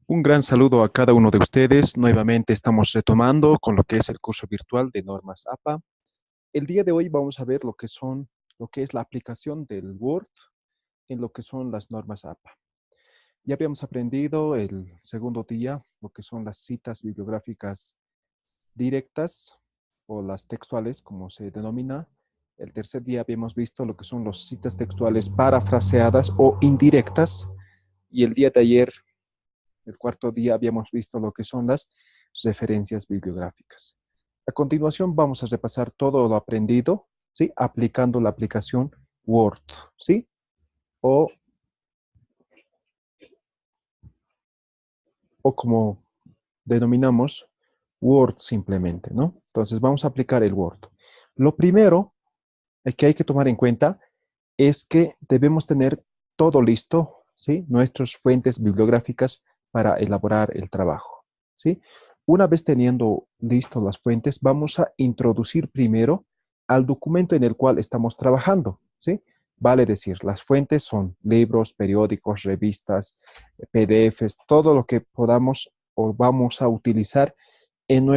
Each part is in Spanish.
Un gran saludo a cada uno de ustedes. Nuevamente estamos retomando con lo que es el curso virtual de normas APA. El día de hoy vamos a ver lo que es la aplicación del Word en lo que son las normas APA. Ya habíamos aprendido el segundo día lo que son las citas bibliográficas directas o las textuales, como se denomina. El tercer día habíamos visto lo que son las citas textuales parafraseadas o indirectas. Y el día de ayer, el cuarto día, habíamos visto lo que son las referencias bibliográficas. A continuación vamos a repasar todo lo aprendido, ¿sí? Aplicando la aplicación Word, ¿sí? O, o como denominamos Word simplemente, ¿no? Entonces vamos a aplicar el Word. Lo primero que hay que tomar en cuenta es que debemos tener todo listo, ¿sí? Nuestras fuentes bibliográficas para elaborar el trabajo, ¿sí? Una vez teniendo listo las fuentes, vamos a introducir primero al documento en el cual estamos trabajando, ¿sí? Vale decir, las fuentes son libros, periódicos, revistas, PDFs, todo lo que podamos o vamos a utilizar en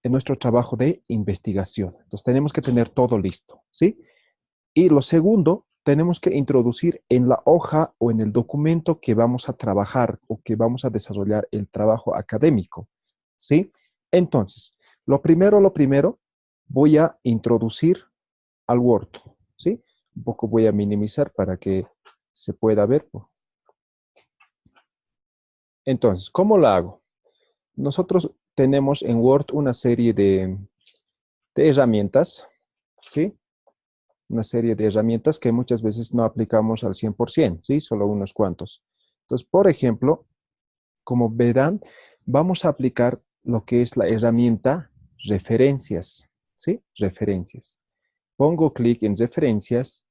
en nuestro trabajo de investigación. Entonces tenemos que tener todo listo, ¿sí? Y lo segundo, tenemos que introducir en la hoja o en el documento que vamos a trabajar o que vamos a desarrollar el trabajo académico, ¿sí? Entonces, lo primero, voy a introducir al Word, ¿sí? Un poco voy a minimizar para que se pueda ver. Entonces, ¿cómo lo hago? Nosotros tenemos en Word una serie de herramientas, ¿sí? Una serie de herramientas que muchas veces no aplicamos al 100%, ¿sí? Solo unos cuantos. Entonces, por ejemplo, como verán, vamos a aplicar lo que es la herramienta referencias, ¿sí? Referencias. Pongo clic en referencias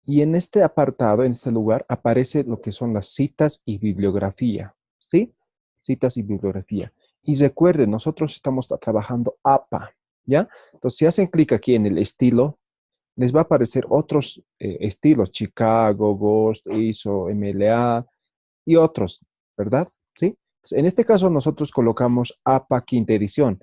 y en este apartado, en este lugar, aparece lo que son las citas y bibliografía, ¿sí? Citas y bibliografía. Y recuerden, nosotros estamos trabajando APA, ¿ya? Entonces, si hacen clic aquí en el estilo, les va a aparecer otros estilos, Chicago, Ghost, ISO, MLA y otros, ¿verdad? ¿Sí? Entonces, en este caso nosotros colocamos APA quinta edición.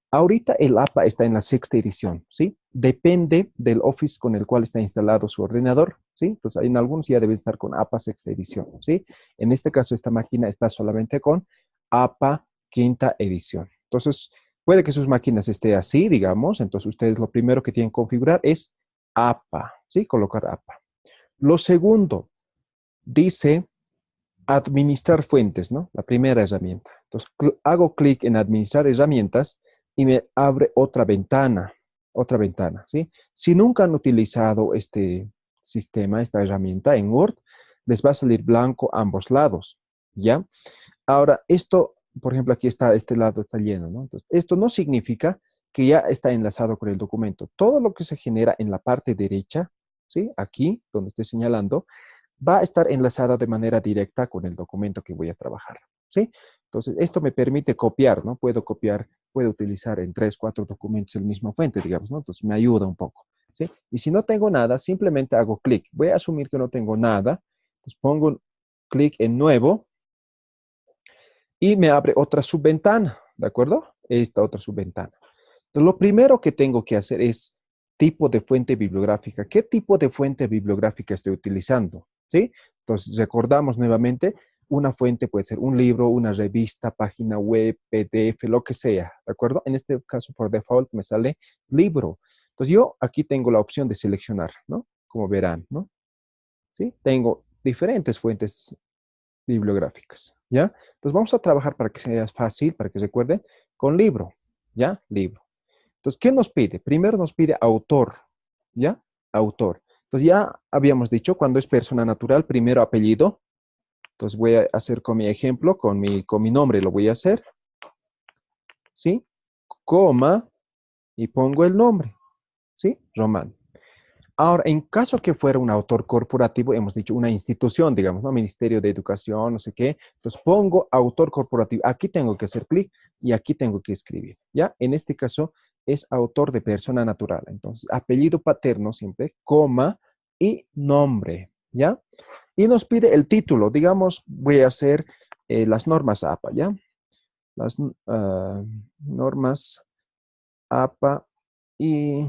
Ahorita el APA está en la sexta edición, ¿sí? Depende del Office con el cual está instalado su ordenador, ¿sí? Entonces, en algunos ya debe estar con APA sexta edición, ¿sí? En este caso, esta máquina está solamente con APA quinta edición. Entonces, puede que sus máquinas estén así, digamos. Entonces, ustedes lo primero que tienen que configurar es APA, ¿sí? Colocar APA. Lo segundo, dice administrar fuentes, ¿no? La primera herramienta. Entonces, hago clic en administrar herramientas y me abre otra ventana, ¿sí? Si nunca han utilizado este sistema, esta herramienta en Word, les va a salir blanco a ambos lados, ¿ya? Ahora, esto, por ejemplo, aquí está, este lado está lleno, ¿no? Entonces, esto no significa que ya está enlazado con el documento. Todo lo que se genera en la parte derecha, ¿sí? Aquí, donde estoy señalando, va a estar enlazada de manera directa con el documento que voy a trabajar, ¿sí? Entonces, esto me permite copiar, ¿no? Puedo copiar, puedo utilizar en 3, 4 documentos el mismo fuente, digamos, ¿no? Entonces, me ayuda un poco, ¿sí? Y si no tengo nada, simplemente hago clic. Voy a asumir que no tengo nada, entonces pongo clic en nuevo y me abre otra subventana, ¿de acuerdo? Esta otra subventana. Entonces, lo primero que tengo que hacer es tipo de fuente bibliográfica. ¿Qué tipo de fuente bibliográfica estoy utilizando? ¿Sí? Entonces, recordamos nuevamente, una fuente puede ser un libro, una revista, página web, PDF, lo que sea, ¿de acuerdo? En este caso, por default, me sale libro. Entonces, yo aquí tengo la opción de seleccionar, ¿no? Como verán, ¿no? ¿Sí? Tengo diferentes fuentes bibliográficas, ¿ya? Entonces, vamos a trabajar para que sea fácil, para que recuerden, con libro, ¿ya? Libro. Entonces, ¿qué nos pide? Primero nos pide autor, ¿ya? Autor. Entonces, ya habíamos dicho, cuando es persona natural, primero apellido. Entonces, voy a hacer con mi ejemplo, con mi nombre lo voy a hacer, ¿sí? Coma, y pongo el nombre, ¿sí? Román. Ahora, en caso que fuera un autor corporativo, hemos dicho una institución, digamos, ¿no? Ministerio de Educación, no sé qué. Entonces pongo autor corporativo. Aquí tengo que hacer clic y aquí tengo que escribir, ¿ya? En este caso es autor de persona natural. Entonces, apellido paterno siempre, coma y nombre, ¿ya? Y nos pide el título. Digamos, voy a hacer las normas APA, ¿ya? Las normas APA y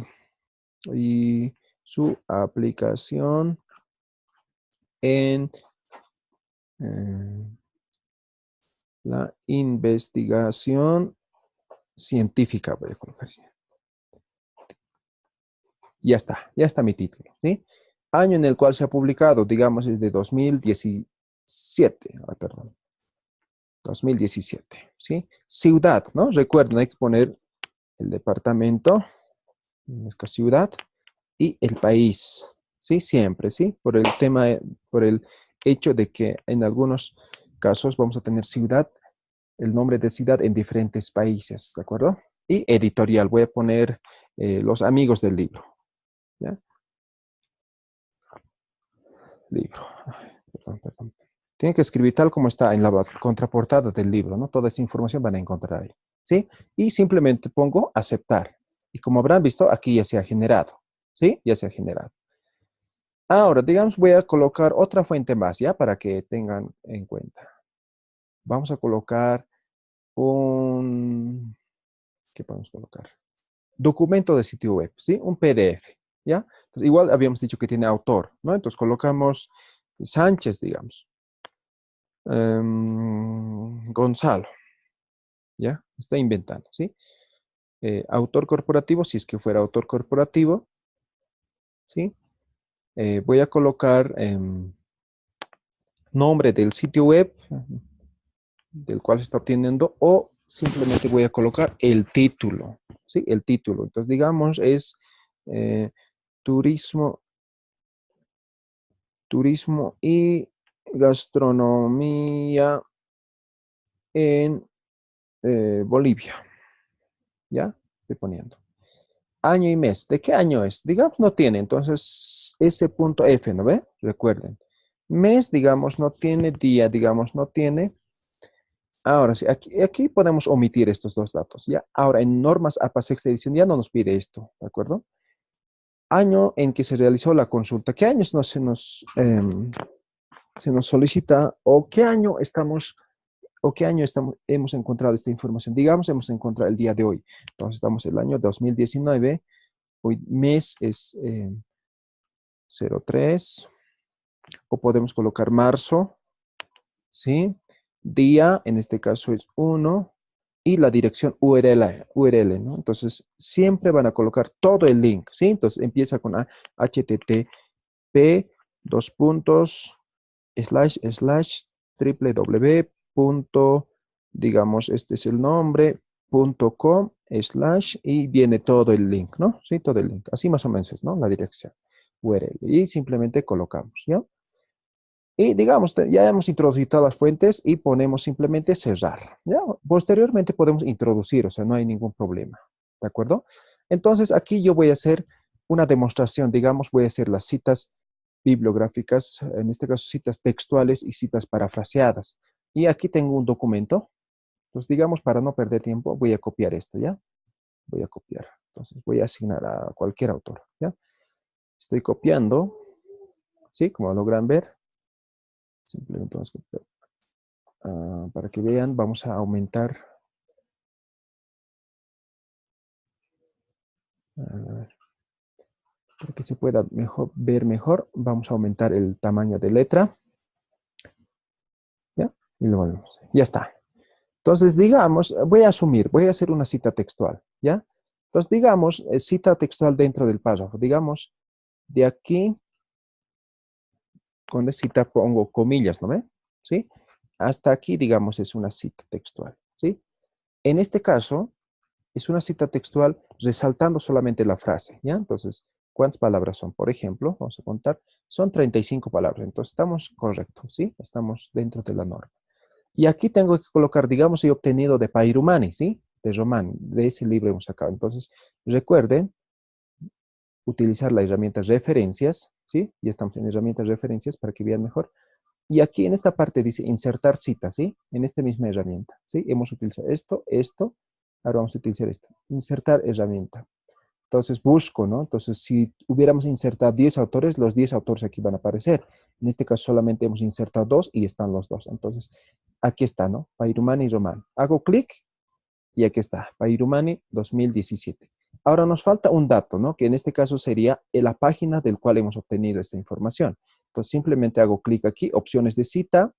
su aplicación en la investigación científica. Voy a colocar. Ya está mi título, ¿sí? Año en el cual se ha publicado, digamos, es de 2017, perdón, 2017, ¿sí? Ciudad, ¿no? Recuerden, hay que poner el departamento, nuestra ciudad, y el país, ¿sí? Siempre, ¿sí? Por el tema, por el hecho de que en algunos casos vamos a tener ciudad, el nombre de ciudad en diferentes países, ¿de acuerdo? Y editorial, voy a poner los amigos del libro, ¿ya? Libro. Ay, perdón. Tienen que escribir tal como está en la contraportada del libro, ¿no? Toda esa información van a encontrar ahí, ¿sí? Y simplemente pongo aceptar. Y como habrán visto, aquí ya se ha generado, ¿sí? Ya se ha generado. Ahora, digamos, voy a colocar otra fuente más, ¿ya? Para que tengan en cuenta. Vamos a colocar un... ¿Qué podemos colocar? Documento de sitio web, ¿sí? Un PDF, ¿ya? Entonces, igual habíamos dicho que tiene autor, ¿no? Entonces colocamos Sánchez, digamos. Gonzalo, ¿ya? Está inventando, ¿sí? Autor corporativo, si es que fuera autor corporativo, ¿sí? Voy a colocar nombre del sitio web del cual se está obteniendo o simplemente voy a colocar el título, ¿sí? El título. Entonces, digamos, es turismo, turismo y gastronomía en Bolivia, ¿ya? Estoy poniendo. Año y mes. ¿De qué año es? Digamos, no tiene. Entonces, ese punto F, ¿no ve? Recuerden. Mes, digamos, no tiene. Día, digamos, no tiene. Ahora sí, aquí podemos omitir estos dos datos, ¿ya? Ahora, en normas APA sexta edición ya no nos pide esto, ¿de acuerdo? Año en que se realizó la consulta. ¿Qué años no se nos solicita o qué año hemos encontrado esta información? Digamos, hemos encontrado el día de hoy. Entonces, estamos en el año 2019. Hoy mes es 03, o podemos colocar marzo, ¿sí? Día, en este caso es 1, y la dirección URL, ¿no? Entonces, siempre van a colocar todo el link, ¿sí? Entonces, empieza con http, dos puntos, / www. Digamos, este es el nombre, .com, / y viene todo el link, ¿no? Sí, todo el link. Así más o menos, ¿no? La dirección URL. Y simplemente colocamos, ¿ya? Y digamos, ya hemos introducido todas las fuentes y ponemos simplemente cerrar, ¿ya? Posteriormente podemos introducir, o sea, no hay ningún problema, ¿de acuerdo? Entonces, aquí yo voy a hacer una demostración, digamos, voy a hacer las citas bibliográficas, en este caso citas textuales y citas parafraseadas. Y aquí tengo un documento, entonces digamos, para no perder tiempo, voy a copiar esto, ¿ya? Voy a copiar, entonces voy a asignar a cualquier autor, ¿ya? Estoy copiando, ¿sí? Como logran ver, simplemente vamos a copiar. Para que vean, vamos a aumentar. Para que se pueda ver mejor, vamos a aumentar el tamaño de letra. ¿Ya? Y lo volvemos. Ya está. Entonces, digamos, voy a asumir, voy a hacer una cita textual. ¿Ya? Entonces, digamos, cita textual dentro del párrafo. Digamos, de aquí, con la cita pongo comillas, ¿no ve? ¿Sí? Hasta aquí, digamos, es una cita textual. ¿Sí? En este caso, es una cita textual resaltando solamente la frase, ¿ya? Entonces, ¿cuántas palabras son? Por ejemplo, vamos a contar, son 35 palabras, entonces estamos correctos, ¿sí? Estamos dentro de la norma. Y aquí tengo que colocar, digamos, he obtenido de Pairumani, ¿sí? De Román, de ese libro hemos sacado. Entonces, recuerden utilizar la herramienta referencias, ¿sí? Ya estamos en herramientas referencias para que vean mejor. Y aquí en esta parte dice insertar cita, ¿sí? En esta misma herramienta, ¿sí? Hemos utilizado esto. Ahora vamos a utilizar esto. Insertar herramienta. Entonces busco, ¿no? Entonces si hubiéramos insertado 10 autores, los 10 autores aquí van a aparecer. En este caso solamente hemos insertado 2 y están los 2. Entonces aquí está, ¿no? Pairumani y Román. Hago clic y aquí está, Pairumani 2017. Ahora nos falta un dato, ¿no? Que en este caso sería la página del cual hemos obtenido esta información. Entonces simplemente hago clic aquí, opciones de cita,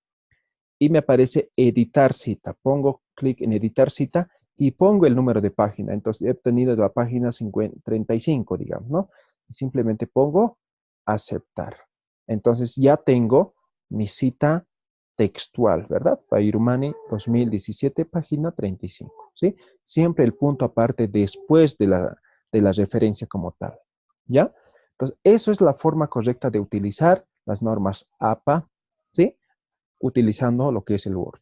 y me aparece editar cita. Pongo clic en editar cita y pongo el número de página. Entonces he obtenido la página 35, digamos, ¿no? Y simplemente pongo aceptar. Entonces ya tengo mi cita textual, ¿verdad? Pairumani 2017, página 35, ¿sí? Siempre el punto aparte después de la referencia como tal, ¿ya? Entonces, eso es la forma correcta de utilizar las normas APA, ¿sí? Utilizando lo que es el Word.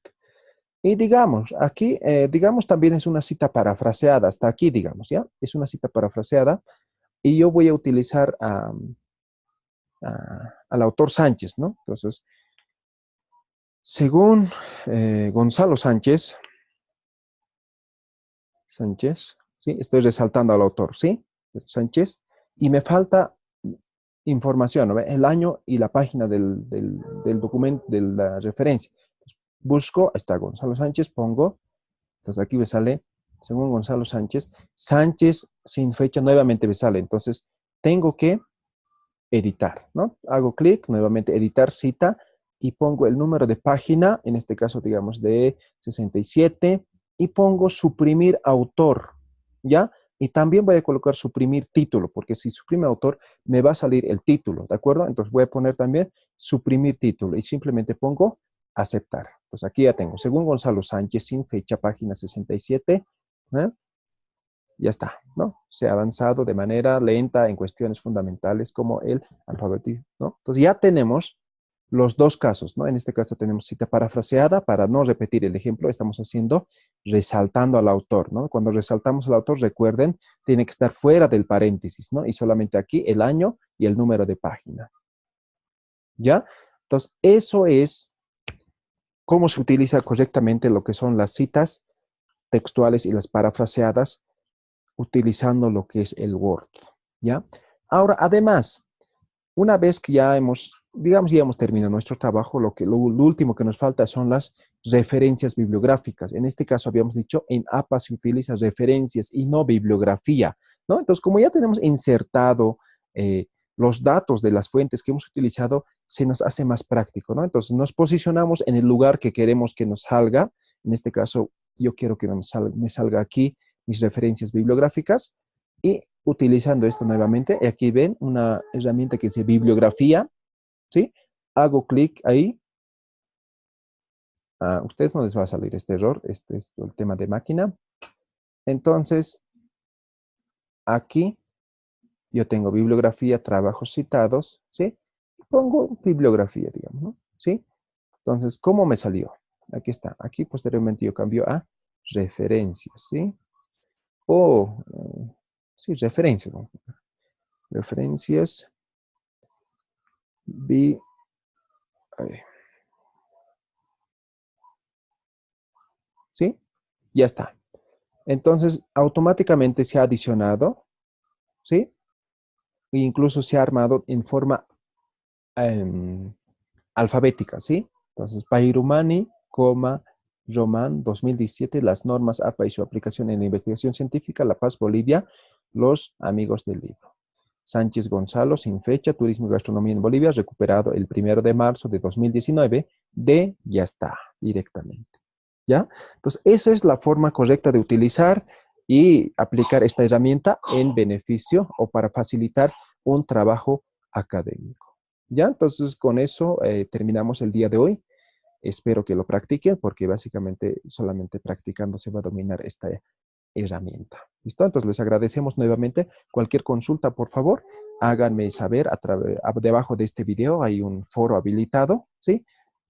Y digamos, aquí, digamos también es una cita parafraseada, hasta aquí, digamos, ¿ya? Es una cita parafraseada y yo voy a utilizar al autor Sánchez, ¿no? Entonces, según Gonzalo Sánchez, ¿sí? Estoy resaltando al autor, ¿sí? Sánchez, y me falta información, ¿no? El año y la página del documento, de la referencia. Busco, está Gonzalo Sánchez, pongo, entonces aquí me sale, según Gonzalo Sánchez, Sánchez sin fecha nuevamente me sale, entonces tengo que editar, ¿no? Hago clic, nuevamente editar cita y pongo el número de página, en este caso digamos de 67, y pongo suprimir autor, ¿ya? Y también voy a colocar suprimir título, porque si suprime autor me va a salir el título, ¿de acuerdo? Entonces voy a poner también suprimir título y simplemente pongo aceptar. Entonces aquí ya tengo, según Gonzalo Sánchez, sin fecha, página 67, ¿eh? Ya está, ¿no? Se ha avanzado de manera lenta en cuestiones fundamentales como el alfabetismo, ¿no? Entonces ya tenemos los dos casos, ¿no? En este caso tenemos cita parafraseada, para no repetir el ejemplo, estamos haciendo resaltando al autor, ¿no? Cuando resaltamos al autor, recuerden, tiene que estar fuera del paréntesis, ¿no? Y solamente aquí el año y el número de página, ¿ya? Entonces, eso es cómo se utiliza correctamente lo que son las citas textuales y las parafraseadas utilizando lo que es el Word, ¿ya? Ahora, además, una vez que ya hemos, digamos, ya hemos terminado nuestro trabajo, lo último que nos falta son las referencias bibliográficas. En este caso habíamos dicho, en APA se utilizan referencias y no bibliografía, ¿no? Entonces, como ya tenemos insertado los datos de las fuentes que hemos utilizado, se nos hace más práctico, ¿no? Entonces, nos posicionamos en el lugar que queremos que nos salga. En este caso, yo quiero que me salga aquí mis referencias bibliográficas y utilizando esto nuevamente, aquí ven una herramienta que dice bibliografía, ¿sí? Hago clic ahí. A ustedes no les va a salir este error, este es el tema de máquina. Entonces, aquí yo tengo bibliografía, trabajos citados, ¿sí? Pongo bibliografía, digamos, ¿no? ¿Sí? Entonces, ¿cómo me salió? Aquí está. Aquí posteriormente yo cambio a referencias, ¿sí? O, sí, referencias, ¿no? Referencias, vi, ¿sí? Ya está. Entonces, automáticamente se ha adicionado, ¿sí? E incluso se ha armado en forma em, alfabética, ¿sí? Entonces, Pairumani, Román 2017, las normas APA y su aplicación en la investigación científica, La Paz, Bolivia, los amigos del libro. Sánchez Gonzalo, sin fecha, Turismo y Gastronomía en Bolivia, recuperado el 1 de marzo de 2019, ya está, directamente. ¿Ya? Entonces, esa es la forma correcta de utilizar y aplicar esta herramienta en beneficio o para facilitar un trabajo académico. ¿Ya? Entonces, con eso terminamos el día de hoy. Espero que lo practiquen porque básicamente solamente practicando se va a dominar esta herramienta. ¿Listo? Entonces, les agradecemos nuevamente. Cualquier consulta, por favor, háganme saber debajo de este video. Hay un foro habilitado, ¿sí?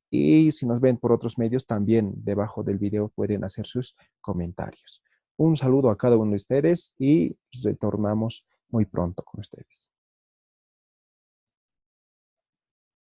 Y si nos ven por otros medios, también debajo del video pueden hacer sus comentarios. Un saludo a cada uno de ustedes y retornamos muy pronto con ustedes.